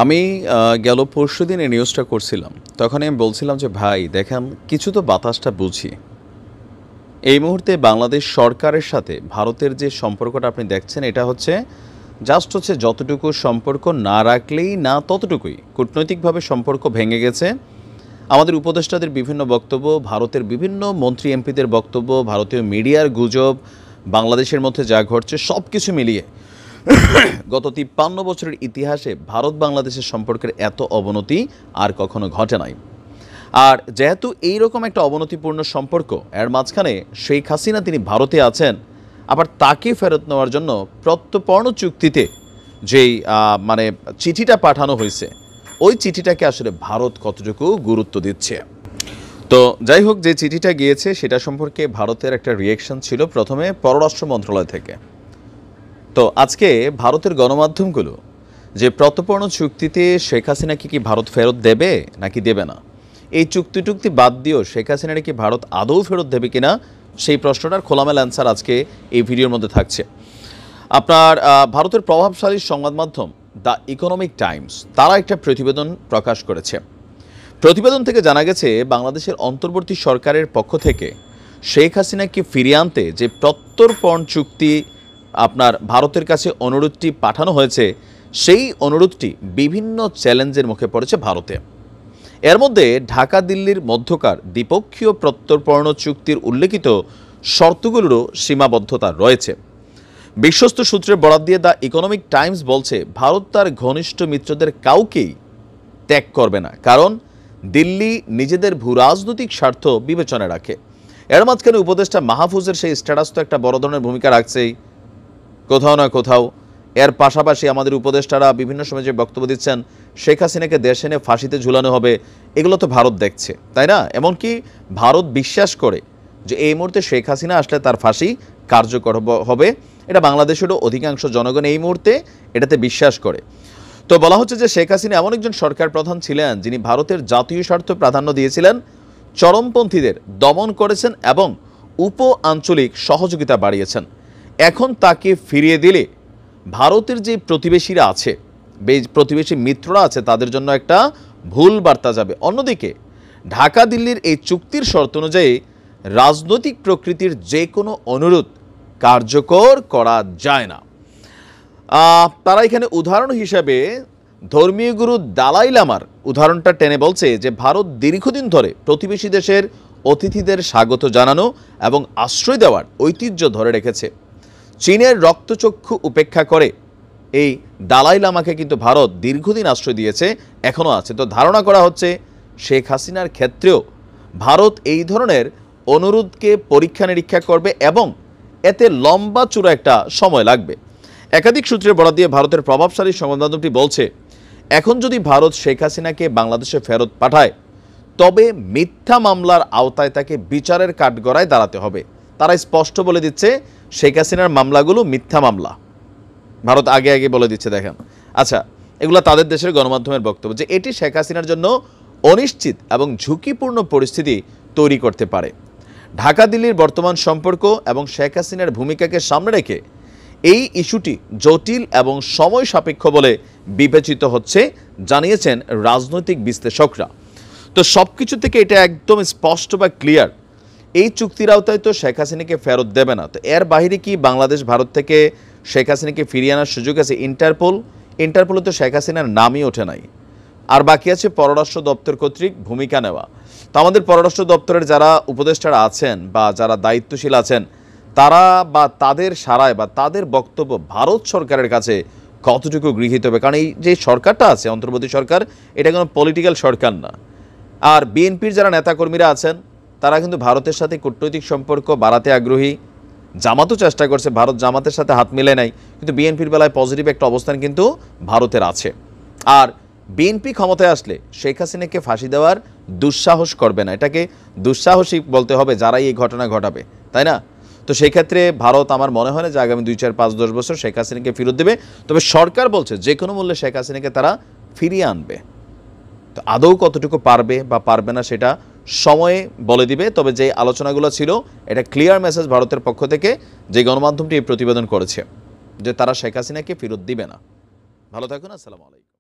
আমি গেল পরশুদিন এই নিউজটা করছিলাম। তখন আমি বলছিলাম যে ভাই দেখেন কিছু তো বাতাসটা বুঝি। এই মুহূর্তে বাংলাদেশ সরকারের সাথে ভারতের যে সম্পর্কটা আপনি দেখছেন এটা হচ্ছে যতটুকু সম্পর্ক না রাখলেই না ততটুকুই কূটনৈতিকভাবে সম্পর্ক ভেঙে গেছে। আমাদের উপদেষ্টাদের বিভিন্ন বক্তব্য, ভারতের বিভিন্ন মন্ত্রী এমপিদের বক্তব্য, ভারতীয় মিডিয়ার গুজব, বাংলাদেশের মধ্যে যা ঘটছে সব কিছু মিলিয়ে গত ৫৩ বছরের ইতিহাসে ভারত বাংলাদেশের সম্পর্কের এত অবনতি আর কখনো ঘটে নাই। আর যেহেতু এইরকম একটা অবনতিপূর্ণ সম্পর্ক, এর মাঝখানে শেখ হাসিনা তিনি ভারতে আছেন, আবার তাকে ফেরত নেওয়ার জন্য প্রত্যর্পণ চুক্তিতে যেই চিঠিটা পাঠানো হয়েছে, ওই চিঠিটাকে আসলে ভারত কতটুকু গুরুত্ব দিচ্ছে। তো যাই হোক, যে চিঠিটা গিয়েছে সেটা সম্পর্কে ভারতের একটা রিয়েকশন ছিল প্রথমে পররাষ্ট্র মন্ত্রণালয় থেকে। তো আজকে ভারতের গণমাধ্যমগুলো যে প্রত্যর্পণ চুক্তিতে শেখ হাসিনাকে কি ভারত ফেরত দেবে নাকি দেবে না, এই চুক্তি বাদ দিয়েও শেখ হাসিনাকে কি ভারত আদৌ ফেরত দেবে কিনা, সেই প্রশ্নটার খোলামেলা অ্যান্সার আজকে এই ভিডিওর মধ্যে থাকছে। আপনার ভারতের প্রভাবশালী সংবাদ মাধ্যম দ্য ইকোনমিক টাইমস তারা একটা প্রতিবেদন প্রকাশ করেছে। প্রতিবেদন থেকে জানা গেছে বাংলাদেশের অন্তর্বর্তী সরকারের পক্ষ থেকে শেখ হাসিনাকে ফিরিয়ে আনতে যে প্রত্যর্পণ চুক্তি আপনার ভারতের কাছে অনুরোধটি পাঠানো হয়েছে, সেই অনুরোধটি বিভিন্ন চ্যালেঞ্জের মুখে পড়েছে ভারতে। এর মধ্যে ঢাকা দিল্লির মধ্যকার দ্বিপক্ষীয় প্রত্যর্পণ চুক্তির উল্লেখিত শর্তগুলোরও সীমাবদ্ধতা রয়েছে। বিশ্বস্ত সূত্রে বরাত দিয়ে দ্য ইকোনমিক টাইমস বলছে, ভারত তার ঘনিষ্ঠ মিত্রদের কাউকেই ত্যাগ করবে না, কারণ দিল্লি নিজেদের ভূরাজনৈতিক স্বার্থ বিবেচনায় রাখে। এর মাঝখানে উপদেষ্টা মাহফুজের সেই স্ট্যাটাস তো একটা বড় ধরনের ভূমিকা রাখছেই কোথাও না কোথাও। এর পাশাপাশি আমাদের উপদেষ্টারা বিভিন্ন সময় যে বক্তব্য দিচ্ছেন, শেখ হাসিনাকে দেশে এনে ফাঁসিতে ঝুলানো হবে, এগুলো তো ভারত দেখছে, তাই না? এমনকি ভারত বিশ্বাস করে যে এই মুহূর্তে শেখ হাসিনা আসলে তার ফাঁসি কার্যকর হবে। এটা বাংলাদেশেরও অধিকাংশ জনগণ এই মুহূর্তে এটাতে বিশ্বাস করে। তো বলা হচ্ছে যে শেখ হাসিনা এমন একজন সরকার প্রধান ছিলেন যিনি ভারতের জাতীয় স্বার্থ প্রাধান্য দিয়েছিলেন, চরমপন্থীদের দমন করেছেন এবং উপ আঞ্চলিক সহযোগিতা বাড়িয়েছেন। এখন তাকে ফিরিয়ে দিলে ভারতের যে প্রতিবেশীরা আছে, প্রতিবেশী মিত্ররা আছে, তাদের জন্য একটা ভুল বার্তা যাবে। অন্যদিকে ঢাকা দিল্লির এই চুক্তির শর্ত অনুযায়ী রাজনৈতিক প্রকৃতির যে কোনো অনুরোধ কার্যকর করা যায় না। তারা এখানে উদাহরণ হিসেবে ধর্মীয় গুরু দালাই লামার উদাহরণটা টেনে বলছে যে ভারত দীর্ঘদিন ধরে প্রতিবেশী দেশের অতিথিদের স্বাগত জানানো এবং আশ্রয় দেওয়ার ঐতিহ্য ধরে রেখেছে। চীনের রক্তচক্ষু উপেক্ষা করে এই দালাই লামাকে কিন্তু ভারত দীর্ঘদিন আশ্রয় দিয়েছে, এখনও আছে। তো ধারণা করা হচ্ছে শেখ হাসিনার ক্ষেত্রেও ভারত এই ধরনের অনুরোধকে পরীক্ষা নিরীক্ষা করবে এবং এতে লম্বা চূড়া একটা সময় লাগবে। একাধিক সূত্রে বরাত দিয়ে ভারতের প্রভাবশালী সংবাদ মাধ্যমটি বলছে, এখন যদি ভারত শেখ হাসিনাকে বাংলাদেশে ফেরত পাঠায় তবে মিথ্যা মামলার আওতায় তাকে বিচারের কাঠগড়ায় দাঁড়াতে হবে। তারা স্পষ্ট বলে দিচ্ছে শেখ হাসিনার মামলাগুলো মিথ্যা মামলা। ভারত আগে বলে দিচ্ছে। দেখেন, আচ্ছা, এগুলো তাদের দেশের গণমাধ্যমের বক্তব্য যে এটি শেখ হাসিনার জন্য অনিশ্চিত এবং ঝুঁকিপূর্ণ পরিস্থিতি তৈরি করতে পারে। ঢাকা দিল্লির বর্তমান সম্পর্ক এবং শেখ হাসিনার ভূমিকাকে সামনে রেখে এই ইস্যুটি জটিল এবং সময় সাপেক্ষ বলে বিবেচিত হচ্ছে, জানিয়েছেন রাজনৈতিক বিশ্লেষকরা। তো সব কিছু থেকে এটা একদম স্পষ্ট বা ক্লিয়ার, এই চুক্তির আওতায় তো শেখ হাসিনাকে ফেরত দেবে না। তো এর বাইরে কি বাংলাদেশ ভারত থেকে শেখ হাসিনাকে ফিরিয়ে আনার সুযোগ আছে? ইন্টারপোলে তো শেখ হাসিনার নামই ওঠে নাই। আর বাকি আছে পররাষ্ট্র দপ্তর কর্তৃক ভূমিকা নেওয়া। তো আমাদের পররাষ্ট্র দপ্তরের যারা উপদেষ্টারা আছেন বা যারা দায়িত্বশীল আছেন, তারা বা তাদের সারায় বা তাদের বক্তব্য ভারত সরকারের কাছে কতটুকু গৃহীত হবে? কারণ এই যে সরকারটা আছে অন্তর্বর্তী সরকার, এটা কোনো পলিটিক্যাল সরকার না। আর বিএনপির যারা নেতাকর্মীরা আছেন তারা কিন্তু ভারতের সাথে কূটনৈতিক সম্পর্ক বাড়াতে আগ্রহী। জামাতও চেষ্টা করছে, ভারত জামাতের সাথে হাত মিলে নাই, কিন্তু বিএনপির বেলায় পজিটিভ একটা অবস্থান কিন্তু ভারতের আছে। আর বিএনপি ক্ষমতায় আসলে শেখ হাসিনাকে ফাঁসি দেওয়ার দুঃসাহস করবে না। এটাকে দুঃসাহসী বলতে হবে যারাই এই ঘটনা ঘটাবে, তাই না? তো সেই ক্ষেত্রে ভারত আমার মনে হয় না যে আগামী 2, 4, 5, 10 বছর শেখ হাসিনাকে ফেরত দেবে। তবে সরকার বলছে যে কোনো মূল্যে শেখ হাসিনাকে তারা ফিরিয়ে আনবে। তো আদৌ কতটুকু পারবে বা পারবে না সেটা সময়ে বলে দিবে। তবে যে আলোচনাগুলো ছিল, এটা ক্লিয়ার মেসেজ ভারতের পক্ষ থেকে, যে গণমাধ্যমটি এই প্রতিবেদন করেছে যে তারা শেখ হাসিনাকে ফেরত দিবে না। ভালো থাকুন, আসসালামু আলাইকুম।